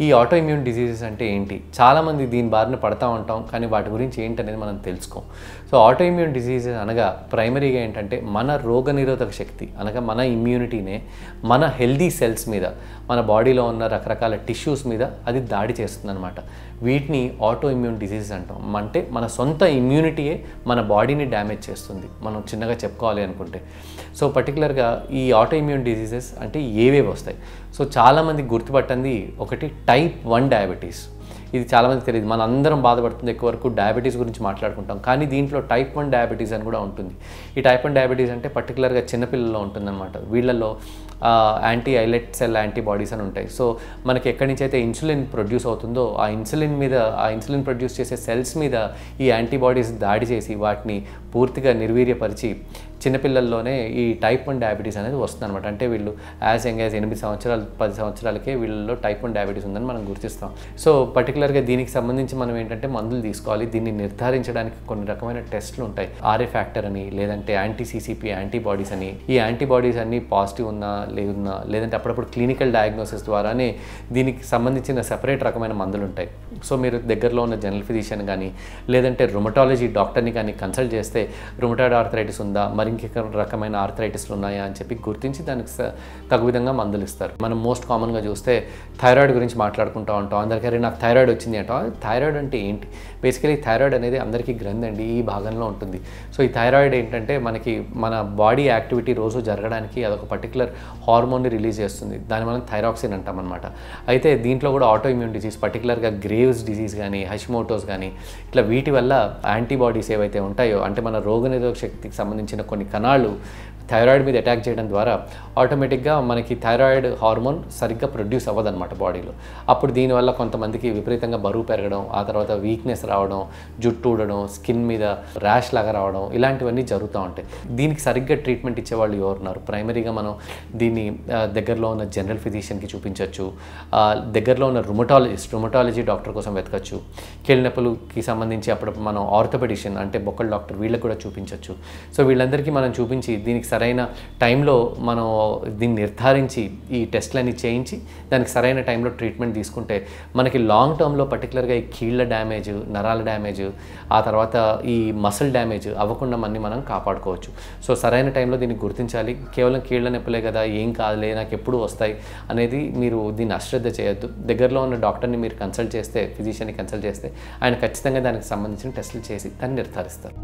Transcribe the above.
ఈ auto immune diseases అంటే ఏంటి? చాలామంది దీని బారిన పడతా ఉంటాం, కానీ వాటి గురించి ఏంటనేది మనం తెలుసుకోం. సో ఆటో ఇమ్యూన్ డిసీజెస్ అనగా ప్రైమరీగా ఏంటంటే మన రోగనిరోధక శక్తి అనగా మన ఇమ్యూనిటీనే మన హెల్దీ సెల్స్ మీద, మన బాడీలో ఉన్న రకరకాల టిష్యూస్ మీద అది దాడి చేస్తుందన్నమాట. వీటిని ఆటో ఇమ్యూన్ డిసీజెస్ అంటాం. అంటే మన సొంత ఇమ్యూనిటీయే మన బాడీని డ్యామేజ్ చేస్తుంది, మనం చిన్నగా చెప్పుకోవాలి అనుకుంటే. సో పర్టికులర్గా ఈ ఆటో ఇమ్యూన్ డిసీజెస్ అంటే ఏవేవి వస్తాయి? సో చాలామంది గుర్తుపట్టండి, ఒకటి టైప్ 1 డయాబెటీస్. ఇది చాలామందికి తెలియదు. మన అందరం బాధపడుతుంది, ఎక్కువ వరకు డయాబెటీస్ గురించి మాట్లాడుకుంటాం, కానీ దీంట్లో టైప్ 1 డయాబెటీస్ అని కూడా ఉంటుంది. ఈ టైప్ 1 డయాబెటీస్ అంటే పర్టికులర్గా చిన్నపిల్లల్లో ఉంటుందన్నమాట. వీళ్ళల్లో యాంటీ ఐలెట్ సెల్ యాంటీబాడీస్ అని ఉంటాయి. సో మనకి ఎక్కడి నుంచి అయితే ఇన్సులిన్ ప్రొడ్యూస్ అవుతుందో ఆ ఇన్సులిన్ ప్రొడ్యూస్ చేసే సెల్స్ మీద ఈ యాంటీబాడీస్ దాడి చేసి వాటిని పూర్తిగా నిర్వీర్యపరిచి చిన్నపిల్లల్లోనే ఈ టైప్ 1 డయాబెటీస్ అనేది వస్తుంది అనమాట. అంటే వీళ్ళు యాజ్ యంగ్ యాజ్ 8 సంవత్సరాలు 10 సంవత్సరాలకే వీళ్ళలో టైప్ 1 డయాబెటీస్ ఉందని మనం గుర్తిస్తాం. సో పర్టికులర్గా దీనికి సంబంధించి మనం ఏంటంటే మందులు తీసుకోవాలి. దీన్ని నిర్ధారించడానికి కొన్ని రకమైన టెస్టులు ఉంటాయి. ఆర్ఏ ఫ్యాక్టర్ అని, లేదంటే యాంటీ-సిసిపి యాంటీబాడీస్ అని. ఈ యాంటీబాడీస్ అన్నీ పాజిటివ్ ఉన్నా లేదంటే అప్పుడప్పుడు క్లినికల్ డయాగ్నోసిస్ ద్వారానే దీనికి సంబంధించిన సెపరేట్ రకమైన మందులు ఉంటాయి. సో మీరు దగ్గరలో ఉన్న జనరల్ ఫిజిషియన్ కానీ లేదంటే రుమటాలజీ డాక్టర్ని కానీ కన్సల్ట్ చేస్తే రుమటాయిడ్ ఆర్థరైటిస్ ఉందా, మరి ఇంకొక రకమైన ఆర్థరైటిస్లు ఉన్నాయా అని చెప్పి గుర్తించి దానికి తగు విధంగా మందులు ఇస్తారు. మనం మోస్ట్ కామన్గా చూస్తే థైరాయిడ్ గురించి మాట్లాడుకుంటూ ఉంటాం. అందరికీ నాకు థైరాయిడ్ వచ్చింది అంటాం. థైరాయిడ్ అంటే ఏంటి? బేసికలీ థైరాయిడ్ అనేది అందరికీ గ్రంథి అండి, ఈ భాగంలో ఉంటుంది. సో ఈ థైరాయిడ్ ఏంటంటే మన బాడీ యాక్టివిటీ రోజు జరగడానికి అదొక పర్టికులర్ హార్మోన్ని రిలీజ్ చేస్తుంది. దాన్ని మనం థైరాక్సిన్ అంటాం అనమాట. అయితే దీంట్లో కూడా ఆటో ఇమ్యూన్ డిసీజ్, పర్టికులర్గా గ్రేవ్స్ డిసీజ్ కానీ హషిమోటోస్ కానీ ఇట్లా వీటి వల్ల యాంటీబాడీస్ ఏవైతే ఉంటాయో, అంటే మన రోగనిరోధక శక్తికి సంబంధించిన కొన్ని కణాలు థైరాయిడ్ మీద అటాక్ చేయడం ద్వారా ఆటోమేటిక్గా మనకి థైరాయిడ్ హార్మోన్ సరిగ్గా ప్రొడ్యూస్ అవ్వదన్నమాట బాడీలో. అప్పుడు దీనివల్ల కొంతమందికి విపరీతంగా బరువు పెరగడం, ఆ తర్వాత వీక్నెస్ రావడం, జుట్టు ఊడడం, స్కిన్ మీద ర్యాష్ లాగా రావడం, ఇలాంటివన్నీ జరుగుతూ ఉంటాయి. దీనికి సరిగ్గా ట్రీట్మెంట్ ఇచ్చేవాళ్ళు ఎవరున్నారు? ప్రైమరీగా మనం దీన్ని దగ్గరలో ఉన్న జనరల్ ఫిజిషియన్కి చూపించవచ్చు, దగ్గరలో ఉన్న రుమటాలజీ డాక్టర్ కోసం వెతకచ్చు, కీళ్ళ నొప్పులకి సంబంధించి అప్పుడు మనం ఆర్థోపెడిషియన్ అంటే బొక్కల డాక్టర్ వీళ్ళకి కూడా చూపించవచ్చు. సో వీళ్ళందరికీ మనం చూపించి దీనికి సరైన టైంలో మనం దీన్ని నిర్ధారించి ఈ టెస్ట్లన్నీ చేయించి దానికి సరైన టైంలో ట్రీట్మెంట్ తీసుకుంటే మనకి లాంగ్ టర్మ్లో పర్టికులర్గా ఈ కీళ్ళ డ్యామేజ్, నరాల డ్యామేజ్, ఆ తర్వాత ఈ మసిల్ డ్యామేజ్ అవ్వకుండా మనం కాపాడుకోవచ్చు. సో సరైన టైంలో దీన్ని గుర్తించాలి. కేవలం కీళ్ళ నొప్పులే కదా, ఏం కాదులే, నాకు ఎప్పుడు వస్తాయి అనేది మీరు దీన్ని అశ్రద్ధ చేయొద్దు. దగ్గరలో ఉన్న డాక్టర్ని మీరు కన్సల్ట్ చేస్తే, ఫిజిషియన్ని కన్సల్ట్ చేస్తే ఆయన ఖచ్చితంగా దానికి సంబంధించిన టెస్టులు చేసి దాన్ని నిర్ధారిస్తారు.